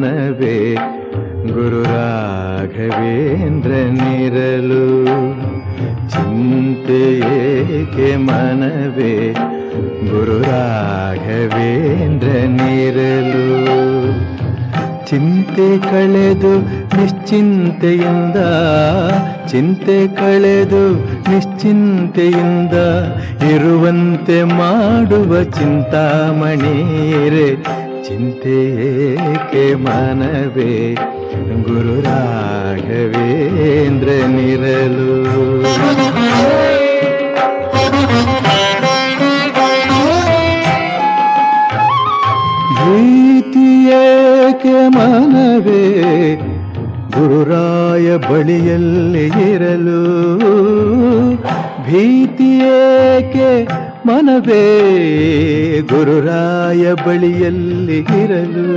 ಮನವೇ ಗುರು ರಾಘವೇಂದ್ರನಿರಲು ಚಿಂತೆ ಏಕೆ ಮನವೇ ಗುರು ರಾಘವೇಂದ್ರನಿರಲು ಚಿಂತೆ ಕಳೆದು ನಿಶ್ಚಿಂತೆಯಿಂದ ಚಿಂತೆ ಕಳೆದು ನಿಶ್ಚಿಂತೆಯಿಂದ ಇರುವಂತೆ ಮಾಡುವ ಚಿಂತಾಮಣಿರೇ ಚಿಂತೆ ಏಕೆ ಮನವೇ ಗುರು ರಾಘವೇಂದ್ರನಿರಲು ಭೀತಿಯೇಕೆ ಮನವೇ ಗುರುರಾಯ ಬಳಿಯಲ್ಲಿ ಇರಲು ಭೀತಿಯೇಕೆ ಮನವೇ ಗುರುರಾಯ ಬಳಿಯಲ್ಲಿ ಇರಲು